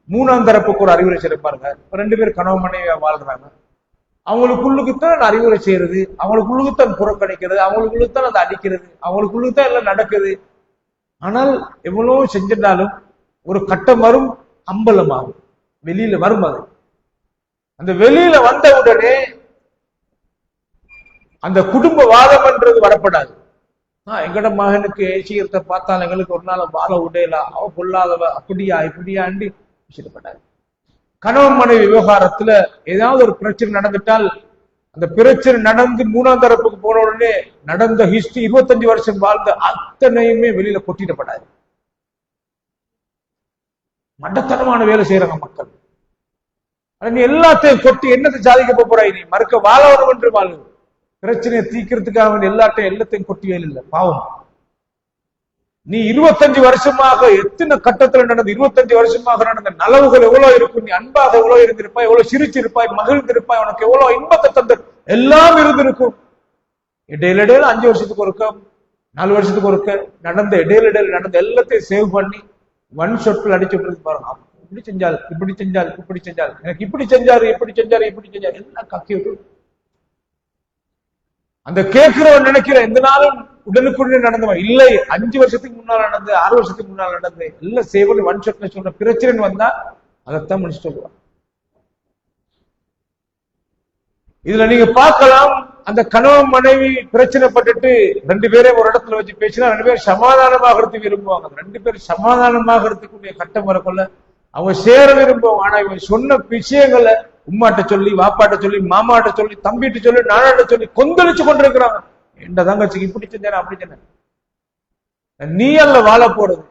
Speaker 2: 3ஆம் தரப்புக்கு ஒரு அறிவுரை செய்ய பாருங்க. 2 பேர் கணவன் மனைவியா வாழ்றாங்க, அவங்களுக்குள்ளுக்குத்தான் அறிவுரை செய்யறது, அவங்களுக்குள்ளுக்குத்தான் புறக்கணிக்கிறது, அவங்களுக்குள்ளுக்குத்தான் அதை அடிக்கிறது, அவங்களுக்குள்ளுக்குத்தான் எல்லாம் நடக்குது. ஆனால் எவ்வளவு செஞ்சிருந்தாலும் ஒரு கட்டம் வரும், அம்பலமாகும், வெளியில வரும். அது அந்த வெளியில வந்த உடனே அந்த குடும்ப வாதம் என்றது வரப்படாது. எங்கட மகனுக்கு சீரத்தை பார்த்தால் எங்களுக்கு ஒரு நாள் வாழ உடையல, அவ பொல்லாதவ, அப்படியா இப்படியாண்டி விஷயப்படாது. கணவன் மனைவி விவகாரத்துல ஏதாவது ஒரு பிரச்சனை நடந்துட்டால் அந்த பிரச்சனை நடந்து மூணாம் தரப்புக்கு போன உடனே நடந்த ஹிஸ்டரி 25 வருஷம் வாழ்ந்த அத்தனையுமே வெளியில கொட்டிடப்படாது. மண்டத்தனமான வேலை செய்யறாங்க மக்கள். நீ எல்லாத்தையும் கொட்டி என்னத்தை சாதிக்க போறாய்? நீ மறுக்க வாழணும் என்று வாழு. பிரச்சனையை தீக்கிறதுக்காக எல்லாத்தையும் கொட்டி வேலை இல்லை, பாவம். நீ 25 வருஷமாக எத்தனை கட்டத்துல நடந்த 25 வருஷமாக நடந்த நலவுகள் எவ்வளவு இருக்கும். நீ அன்பாக எவ்வளவு இருந்திருப்பாய், எவ்வளவு சிரிச்சிருப்பாய், மகிழ்ந்திருப்பாய், உனக்கு எவ்வளவு இன்பத்தை தந்த எல்லாம் இருந்திருக்கும். இடையில 5 வருஷத்துக்கு ஒருக்க 4 வருஷத்துக்கு ஒருக்க நடந்த இடையில நடந்த எல்லாத்தையும் சேவ் பண்ணி ஒன் ஷாட்ல அடிச்சு விட்டுருக்கு பாருங்க. இப்படி செஞ்சால் இப்படி செஞ்சால் இப்படி செஞ்சால் எனக்கு இப்படி செஞ்சாரு இப்படி செஞ்சாரு இப்படி செஞ்சாரு எல்லாம் கக்கி விட்டு அந்த கேட்கிறவன் நினைக்கிற எந்த நாளும் உடனுக்குடனே நடந்தவன் இல்லை. 5 வருஷத்துக்கு முன்னால நடந்து 6 வருஷத்துக்கு முன்னால நடந்து எல்லாம் சேவல் ஒன் ஷாட்ல சொல்ற பிரச்சனை வந்தா அதைத்தான் முடிச்சுட்டு வருவான். இதுல நீங்க பார்க்கலாம், அந்த கணவன் மனைவி பிரச்சனைப்பட்டுட்டு 2 பேரையும் ஒரு இடத்துல வச்சு பேசினா 2 பேரும் சமாதானமாகறதுக்கு விரும்புவாங்க. 2 பேரும் சமாதானமாகறதுக்குரிய கட்டம் வரக்குள்ள அவங்க சேர விரும்புவாங்க. ஆனா இவங்க சொன்ன விஷயங்களை உம்மாட்ட சொல்லி, வாப்பாட்ட சொல்லி, மாமாட்ட சொல்லி, தம்பிட்டு சொல்லி, நானாட்ட சொல்லி கொந்தளிச்சு கொண்டிருக்கிறாங்க. எந்த தங்கச்சிக்கு இப்படி செஞ்சேன் அப்படி செஞ்சேன். நீ அல்ல வாழ போறது.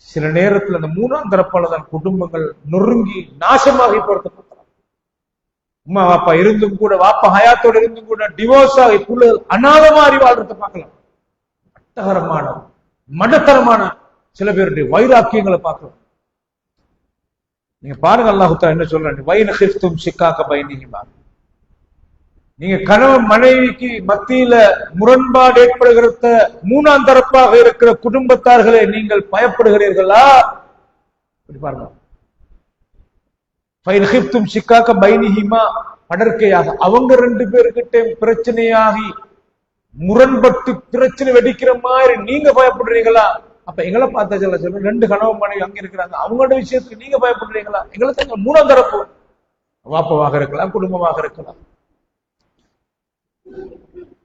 Speaker 2: சில நேரத்தில் அந்த 3ஆம் தரப்பாலதான் குடும்பங்கள் நொறுங்கி நாசமாகி போறது. உமா வாப்பா இருந்தும் கூட, வாப்பா ஹயாத்தோடு இருந்தும் கூட டிவோர்ஸ் ஆகி பிள்ளைகள் அநாத மாதிரி வாழ்றத பார்க்கலாம். மட்டகரமான மடத்தரமான சில பேருடைய வைராக்கியங்களை பார்க்கலாம். நீங்க பாருங்க, அல்லாஹ் தஆலா என்ன சொல்றாரு, வைன கிஃப்தும் ஷிக்காக பைனிஹிமா. நீங்க கணவன் மனைவிக்கு மத்தியில முரண்பாடு ஏற்படுகிறத 3ஆம் தரப்பாக இருக்கிற குடும்பத்தார்களை நீங்கள் பயப்படுகிறீர்களா? பாருங்க, வைன கிஃப்தும் ஷிக்காக பைனிஹிமா, படர்க்கையாக அவங்க 2 பேர்கிட்ட பிரச்சனையாகி முரண்பட்டு பிரச்சனை வெடிக்கிற மாதிரி நீங்க பயப்படுறீங்களா? அப்ப எங்களை பார்த்தா சொல்ல 2 கணவன் மனைவி அங்க இருக்கிறாங்க, அவங்களோட விஷயத்துக்கு நீங்க பயப்படுறீங்களா? எங்களை தங்க 3ஆம் தரப்பு வாப்பவாக இருக்கலாம், குடும்பமாக இருக்கலாம்.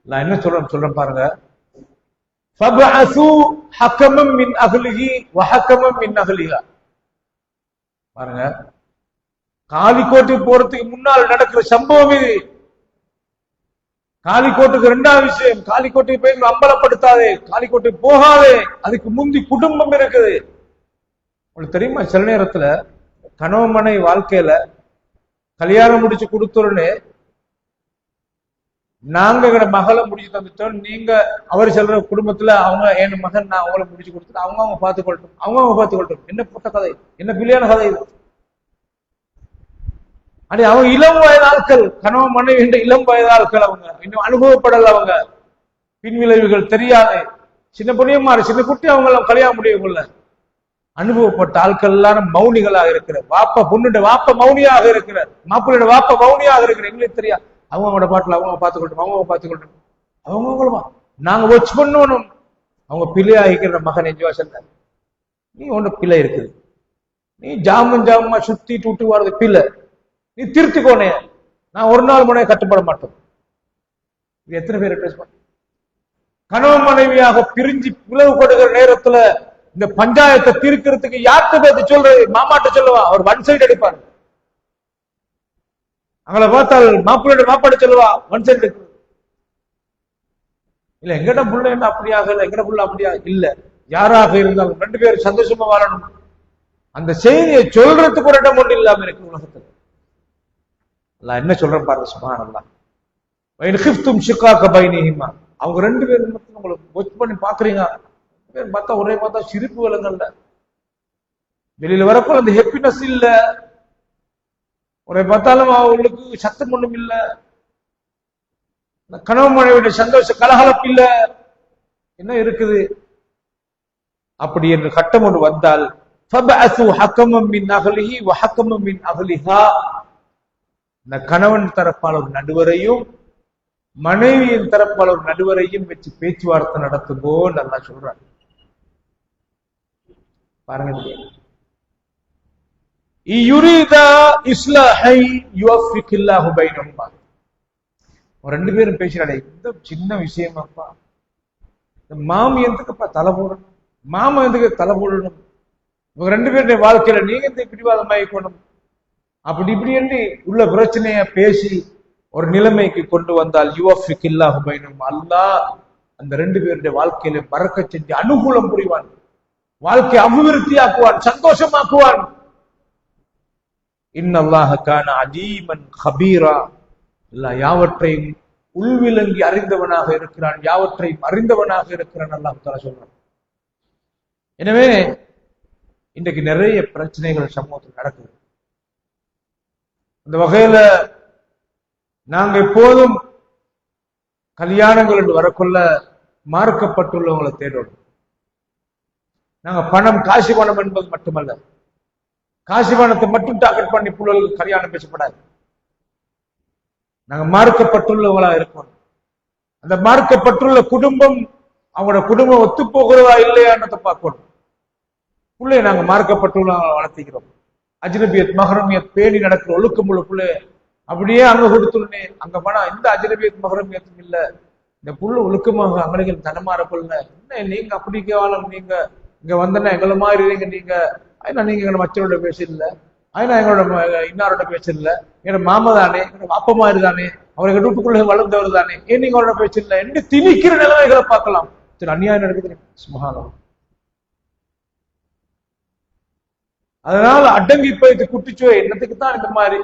Speaker 2: நான் என்ன சொல்றேன் பாருங்க, ஃபபஅஸு ஹக்கமம் மின் அஹ்லிஹி வ ஹக்கமம் மின் அஹ்லிஹா. பாருங்க, காலிக்கோட்டுக்கு போறதுக்கு முன்னால் நடக்கிற சம்பவம் இது. காலிக்கோட்டுக்கு 2ஆவது விஷயம், காலிக்கோட்டுக்கு போய் அம்பலப்படுத்தாதே, காலிக்கோட்டுக்கு போகாதே, அதுக்கு முந்தி குடும்பம் இருக்குது. உங்களுக்கு தெரியுமா, சில நேரத்துல கணவன் மனைவி வாழ்க்கையில கல்யாணம் முடிச்சு கொடுத்தோடனே நாங்க எங்க மகளை முடிச்சு தந்துட்டோம், நீங்க அவர் சொல்ற குடும்பத்துல அவங்க என் மகன் நான் அவங்கள முடிச்சு கொடுத்துட்டு அவங்க பார்த்துக்கொள்ளட்டும், அவங்க பார்த்துக்கொள்ளட்டும். என்ன பொட்ட கதை, என்ன பிள்ளையான கதை இது? அடி அவங்க இளம் வயது ஆட்கள், கணவன் மனைவி என்ற இளம் வயது ஆட்கள், அவங்க இன்னும் அனுபவப்படல, அவங்க பின்விளைவுகள் தெரியாது, சின்ன பொண்ணியமாறு சின்ன குட்டி அவங்க கல்யாணம் முடியக்குள்ள அனுபவப்பட்ட ஆட்கள் எல்லாரும் மௌனிகளாக இருக்கிறார். வாப்பா பொண்ணுட வாப்ப மௌனியாக இருக்கிறார், மாப்பிள்ளோட வாப்ப மௌனியாக இருக்கிற, எங்களுக்கு தெரியாது. அவங்களோட பாட்டுல அவங்க பார்த்துக்கொள்ளட்டும், அவங்க பார்த்துக்கொள்ளட்டும், அவங்களுமா நாங்க வாட்ச் பண்ணணும். அவங்க பிள்ளையாகிக்கிற மகன் எஞ்சுவா சொன்ன, நீ ஒன்று பிள்ளை இருக்குது, நீ ஜாமமா சுத்தி டூட்டு வர்றது பிள்ளை, நீ திருத்திக்கோனே, நான் ஒரு நாள் முன்னே கட்டுப்பட மாட்டோம். எத்தனை பேர் அட்வைஸ் பண்ண? கணவன் மனைவியாக பிரிஞ்சு பிளவு கொடுக்கிற நேரத்துல இந்த பஞ்சாயத்தை தீர்க்கிறதுக்கு யார்கிட்ட பேசி சொல்றது? மாமாட்ட சொல்லுவா, அவர் ஒன் சைடு அடிப்பாரு. அவங்கள பார்த்தால் மாப்பிள்ளை மாப்பாட்ட சொல்லுவா, ஒன் சைடு எடுக்கிறது. இல்ல எங்கட புள்ள என்ன அப்படியாக இல்ல, எங்கட புள்ள அப்படியா இல்ல, யாராக இருந்தாலும் 2 பேரும் சந்தோஷமா வாழணும். அந்த செய்தியை சொல்றதுக்கு ஒரு இடம் ஒன்று இல்லாம இருக்கு உலகத்துல. என்ன சொல்றேன் பாருங்க, சுப்ஹானல்லாஹ். வைன் கிஃப்தும் ஷிகாக பைனிஹிமா, அவங்க 2 பேரும் மட்டும் உங்களுக்கு வாட்ச் பண்ணி பாக்குறீங்க, பார்த்தா ஒரே பார்த்தா சிரிப்பு விலங்கல்ல, வெளியில வரப்போ அந்த ஹாப்பினஸ் இல்ல, ஒரே பார்த்தாலும் அவங்களுக்கு சத்தம் ஒண்ணும் இல்ல, கணவன் மனைவியுடைய சந்தோஷ கலகலப்பு இல்ல, என்ன இருக்குது? அப்படி என்று கட்டம் ஒன்று வந்தால் ஃபபஅஸு ஹக்கமம் மின் அஹ்லிஹி வ ஹக்கமம் மின் அஹ்லிஹா, இந்த கணவன் தரப்பால் ஒரு நடுவரையும் மனைவியின் தரப்பால் ஒரு நடுவரையும் வச்சு பேச்சுவார்த்தை நடத்தும்போ நல்லா சொல்றாங்க. பாருங்க, யுரீதா இஸ்லாஹை யுவஃபிகில்லாஹு பைனஹுமா, ரெண்டு பேரும் பேசுறாடே, இந்த சின்ன விஷயமாப்பா, இந்த மாமி எதுக்குப்பா தலை போடணும், மாமா எதுக்கு தலை போடணும், இவங்க ரெண்டு பேருடைய வாழ்க்கையில நீங்க எந்த பிடிவாதம் ஆகிக்கணும், அப்படி இப்படி என்று உள்ள பிரச்சனைய பேசி ஒரு நிலைமைக்கு கொண்டு வந்தால் யுவஃபிகில்லாஹு பைனஹும், அல்லாஹ் அந்த ரெண்டு பேருடைய வாழ்க்கையில பரக்கத் செஞ்சு அனுகூலம் புரிவான், வாழ்க்கை அபிவிருத்தியாக்குவான், சந்தோஷமாக்குவான். இன்னல்லாஹ கான அலீமன் கபீரா, அல்லாஹ் யாவற்றையும் உள்விளங்கி அறிந்தவனாக இருக்கிறான், யாவற்றையும் அறிந்தவனாக இருக்கிறான் அல்லாஹ் தஆலா சொல்றான். எனவே இன்றைக்கு நிறைய பிரச்சனைகள் சமூகத்தில் நடக்குது. அந்த வகையில நாங்க எப்போதும் கல்யாணங்கள் என்று வரக்குள்ள மார்க்கப்பட்டுள்ளவங்களை தேடணும். நாங்க பணம், காசு பணம் என்பது மட்டுமல்ல, காசு பணத்தை மட்டும் டார்கெட் பண்ணி பிள்ளைகளுக்கு கல்யாணம் பேசப்படாது. நாங்க மார்க்கப்பட்டுள்ளவங்களா இருக்கணும். அந்த மார்க்கப்பட்டுள்ள குடும்பம், அவங்களோட குடும்பம் ஒத்து போகிறதா இல்லையான்றதை பார்க்கணும். பிள்ளைய நாங்க மார்க்கப்பட்டுள்ளவங்களை வளர்த்திக்கிறோம். அஜ்னபியத் மஹரமியத் பேணி நடக்கிற ஒழுக்கமுள்ள பிள்ளை அப்படியே அங்க கொடுத்துருனே, அங்க போனா இந்த அஜ்னபியத் மஹரமியத்தும் இல்ல, இந்த புள்ள ஒழுக்கமாக அங்கனைகள் தனமாற கொள்ள, என்ன நீங்க அப்படி கேவலம், நீங்க இங்க வந்தனா எங்களை மாதிரி இருங்க, நீங்க ஏன்னா நீங்க எங்க மச்சரோட பேசல, ஏன்னா எங்களோட இன்னாரோட பேசல, எங்க மாமா தானே, எங்க அப்பா மாதிரி தானே, அவரை வீட்டுக்குள்ள வளர்ந்தவர் தானே, ஏன் நீங்க அவரோட பேசல என்று திணிக்கிற நிலைமைகளை பார்க்கலாம். சரி, அநியாயம் நடக்குது சுமஹானல்லாஹ். அதனால அடங்கி போயிட்டு குட்டிச்சுவை என்னத்துக்கு தான் இந்த மாதிரி.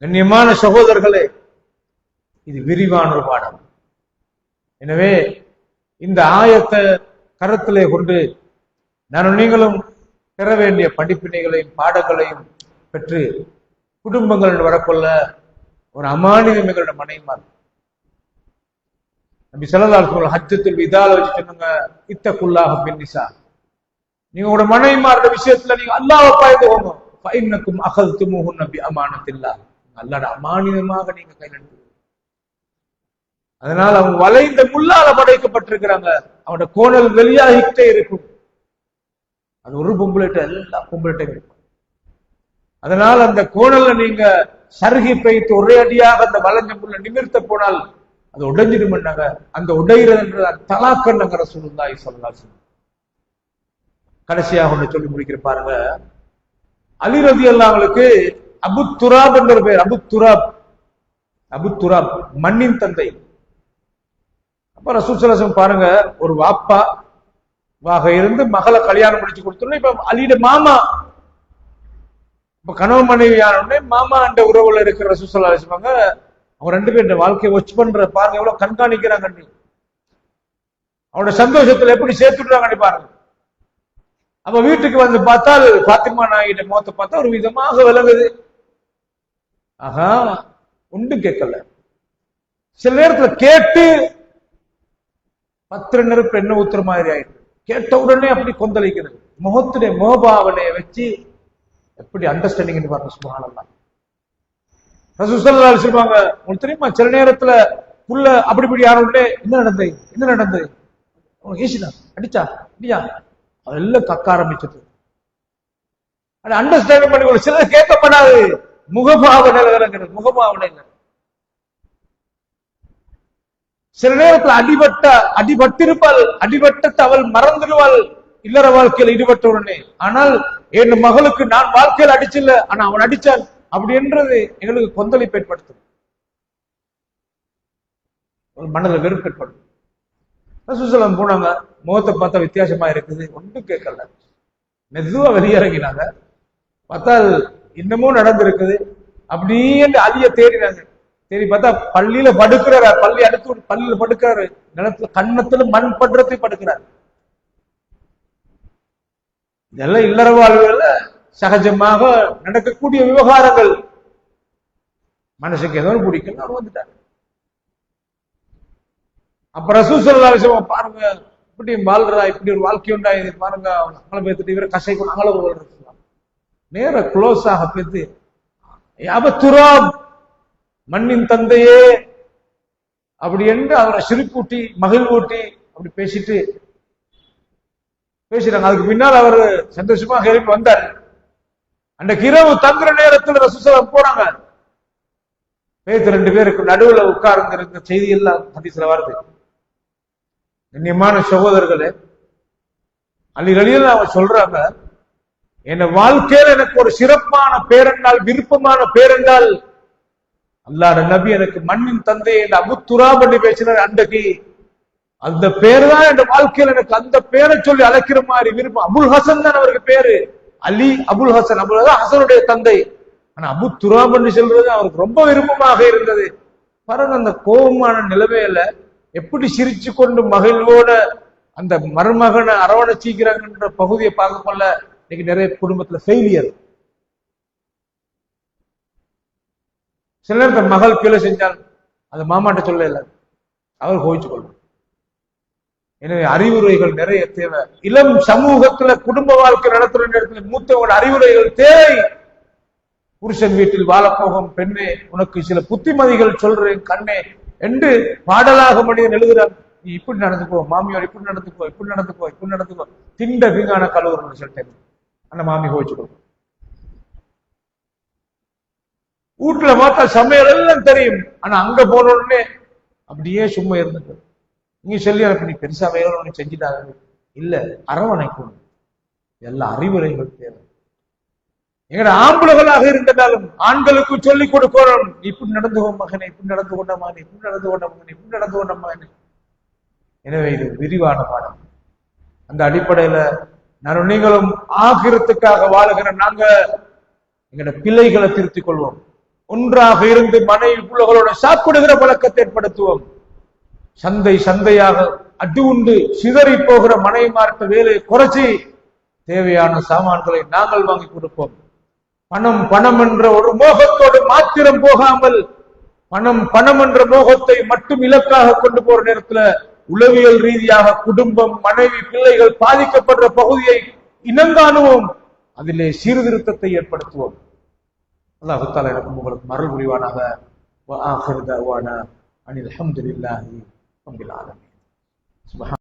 Speaker 2: கண்ணியமான சகோதரர்களே, இது விரிவான ஒரு பாடம். எனவே இந்த ஆயத்தை கருத்திலே கொண்டு நானும் நீங்களும் பெற வேண்டிய படிப்பினைகளையும் பாடங்களையும் பெற்று குடும்பங்கள் வரக்கொள்ள ஒரு அமானியம் எங்களோட மனைவிமார். நபி ஸல்லல்லாஹு அலைஹி வஸல்லம் ஹஜ்ஜத்துல் விதால வச்சு சொன்னாங்க, இத்தகுல்லாஹ பின்னிசா, நீங்க உங்களோட மனைவிமாரோட விஷயத்துல நீங்க அல்லாஹ்வை பயந்துக்கோங்க. ஃபஇன்னக்கும் அகல்துமுஹுன்ன பிஅமானத்தில்லாஹ், அல்லாஹ்வோட அமானியமாக நீங்க கையில் எடுத்து. அதனால அவங்க வளைந்த முள்ளால படைக்கப்பட்டிருக்கிறாங்க, அவனோட கோணல் வெளியாகிட்டே இருக்கும். அது ஒரு பொம்பளைட்ட எல்லா பொம்பளைட்டையும் இருக்கும். அதனால அந்த கோணல்ல நீங்க சருகி பைத்து ஒரே அடியாக அந்த வளைஞ்ச முள்ள நிமிர்த்த போனால் அது உடைஞ்சிடும்னாங்க. அந்த உடைகிறது தலாக்கண்ணங்க ரசூலுல்லாஹி ஸல்லல்லாஹு அலைஹி வஸல்லம். கடைசியாக ஒன்று சொல்லி முடிக்கிற பாருங்க. அலி ரலியல்லாஹு அன்ஹுவுக்கு அபு துராப் என்ற பேர். அபு துராப் மண்ணின் தந்தை. அப்ப ரசூல் ஸல்லல்லாஹு அலைஹி வஸல்லம் பாருங்க, ஒரு வாப்பா வாக இருந்து மகளை கல்யாணம் முடிச்சு கொடுத்தோம். இப்ப அலியோட மாமா, இப்ப கணவன் மனைவி யாருன்னே மாமா என்ற உறவுல இருக்கிற ரசூல் ஸல்லல்லாஹு அலைஹி வஸல்லம் அவங்க ரெண்டு பேரும் வாழ்க்கையை வாட்ச் பண்ற பாருங்க, எவ்வளவு கண்காணிக்கிறாங்க, அவனோட சந்தோஷத்துல எப்படி சேர்த்துடுறாங்க பாருங்க. அப்ப வீட்டுக்கு வந்து பார்த்தால் பாத்திமா நாயிட்ட முகத்தை பார்த்தா ஒரு விதமாக விளங்குது. ஆஹா, ஒன்றும் கேட்கல. சில நேரத்துல கேட்டு 10 நெருப்பு என்ன ஊத்துற மாதிரி ஆயிடுது. கேட்ட உடனே அப்படி கொந்தளிக்கிறது. முகத்துடைய முகபாவனையை வச்சு எப்படி அண்டர்ஸ்டாண்டிங் பாருங்க. சுப்ஹானல்லாஹ். ரசூல் ஸல்லல்லாஹு அலைஹி வஸல்லம் சொல்லுவாங்க, உங்களுக்கு தெரியுமா, சில நேரத்துல புள்ள அப்படி இப்படி யாரோட என்ன நடந்தது ஏசினா அடிச்சா இல்லையா, அதெல்லாம் கக்க ஆரம்பிச்சது. அண்டர்ஸ்டாண்டிங் பண்ணி சிலர் கேட்கப்படாது. முகபாவனை சில நேரத்தில் அடிபட்டிருப்பாள், அடிபட்டத்தை அவள் மறந்துடுவாள் இல்லற வாழ்க்கையில் ஈடுபட்ட உடனே. ஆனால் என் மகளுக்கு நான் வாழ்க்கையில் அடிச்சில்ல, ஆனா அவன் அடிச்சான் அப்படி என்றது எங்களுக்கு கொந்தளிப்பு ஏற்படுத்தும், ஒரு மனதில் வெறுப்பு ஏற்படும். ரசூல் ஸல்லல்லாஹு போனாங்க, முகத்தை பார்த்தா வித்தியாசமா இருக்குது, ஒன்றும் கேட்கல, மெதுவா வெளியிறங்கினாங்க. பார்த்தால் இன்னமும் நடந்திருக்குது. அப்படியே அலிய தேடினாங்க. தேடி பார்த்தா பள்ளியில படுக்கிறாரு, பள்ளியில படுக்கிறாரு, நிலத்துல கண்ணத்துல மண் படுறதை படுக்கிறார். இதெல்லாம் இல்லற வாழ்வுல சகஜமாக நடக்கக்கூடிய விவகாரங்கள். மனசுக்கு ஏதோ பிடிக்கல, அவர் வந்துட்டார். அப்ப ரசூல் ஸல்லல்லாஹு அலைஹி வஸல்லம் பாருங்க, இப்படி வாழ்றா, இப்படி ஒரு வாழ்க்கை உண்டாயுது பாருங்க, அங்கள பேத்துட்டு இவரை கசைக்கு அங்கள வாழ்றது நேர க்ளோஸ் ஆக பேத்து, அபத்துராப் மண்ணின் தந்தையே அப்படி என்று அவரை சிரிப்பூட்டி மகிழ்வூட்டி அப்படி பேசிட்டாங்க. அதுக்கு பின்னால் அவர் சந்தோஷமாக எழுப்பி வந்தார். அன்றைக்கு இரவு தங்குற நேரத்தில் ரசூல் ஸல்லல்லாஹு அலைஹி வஸல்லம் போறாங்க. பேத்து 2 பேருக்கு நடுவுல உட்கார்ந்து இருந்த செய்தி எல்லாம் ஹதீஸ்ல வருது. கண்ணியமான சகோதரர்களே, அலி ரலியல்லாஹு அன்ஹு சொல்றாங்க, என் வாழ்க்கையில எனக்கு ஒரு சிறப்பான பேரென்றால், விருப்பமான பேரென்றால், அல்லாஹ்வுடைய நபி எனக்கு மண்ணின் தந்தை என்று அபு துராப் என்று பேசினார். அன்றைக்கு அந்த பேர் தான் என் வாழ்க்கையில் எனக்கு அந்த பேரை சொல்லி அழைக்கிற மாதிரி விருப்பம். அபுல் ஹசன் தான் அவருக்கு பேரு. அலி அபுல் ஹசன், அபுல் ஹசன் ஹசனுடைய தந்தை. ஆனா அபு துராப் என்று சொல்றது அவருக்கு ரொம்ப விருப்பமாக இருந்தது. பாருங்க, அந்த கோபமான நிலைமையில எப்படி சிரிச்சு கொண்டு மகிழ்வோட அந்த மருமகனை அரவணைச்சிக்கிறாங்கன்ற பகுதியை பார்க்க கொள்ள இன்னைக்கு நிறைய குடும்பத்துல ஃபெயிலியர். சில நேரத்தில் மகள் பிழை செஞ்சால் அது மாமாட்ட சொல்ல இல்லை, அவர் கோவிச்சு கொள்ளும். எனவே அறிவுரைகள் நிறைய தேவை. இளம் சமூகத்துல குடும்ப வாழ்க்கை நடத்துற நேரத்தில் மூத்தவங்க அறிவுரைகள் தேவை. புருஷன் வீட்டில் வாழப்போகும் பெண்ணே, உனக்கு சில புத்திமதிகள் சொல்றேன் கண்ணே என்று பாடலாக மனிதன் எழுதுறான். நீ இப்படி நடந்துக்கோ, மாமியார் இப்படி நடந்துக்கோ, இப்படி நடந்துக்கோ, இப்படி நடந்துக்கோ, திண்ட வீங்கான கலவரம் சொல்லிட்டேன். அந்த மாமி கோவிச்சு கொடுக்கும். வீட்டுல பார்த்தா சமையல் எல்லாம் தெரியும், ஆனா அங்க போன உடனே அப்படியே சும்மா இருந்துட்டு நீங்க சொல்லி அனுப்பி, நீ பெருசா வேலை செஞ்சுட்டாங்க இல்ல, அரவணைக்கணும். எல்லா அறிவுரைகள் தேவை. எங்கட ஆம்பளைகளாக இருந்ததாலும் ஆண்களுக்கு சொல்லிக் கொடுக்கணும். இப்படி நடந்து கொண்ட மகனை, இப்படி நடந்து கொண்ட மகனை, இப்படி நடந்து கொண்ட மகனை, இப்படி நடந்து கொண்ட மகனை. எனவே இது விரிவான பாடம். அந்த அடிப்படையில நான் நீங்களும் ஆகிரத்துக்காக வாழுகிற நாங்க எங்கட பிள்ளைகளை திருத்திக் கொள்வோம். ஒன்றாக இருந்து மனைவி பிள்ளைகளோட சாப்பிடுகிற பழக்கத்தை ஏற்படுத்துவோம். சந்தையாக அடி உண்டு சிதறி போகிற மனைவிமார்க்க வேலையை குறைச்சி தேவையான சாமான்களை நாங்கள் வாங்கி கொடுப்போம். பணம் பணம் என்ற ஒரு மோகத்தோடு மாத்திரம் போகாமல், பணம் என்ற மோகத்தை மட்டும் இலக்காக கொண்டு போற நேரத்துல உளவியல் ரீதியாக குடும்பம், மனைவி, பிள்ளைகள் பாதிக்கப்படுற பகுதியை இனங்காணுவோம். அதிலே சீர்திருத்தத்தை ஏற்படுத்துவோம். அல்லாஹ் தஆலா எனக்கும் உங்களுக்கு மருள் புரிவானாக. வ ஆகிரு தஅவானா அனில் ஹம்துலில்லாஹி ரப்பில் ஆலமீன்.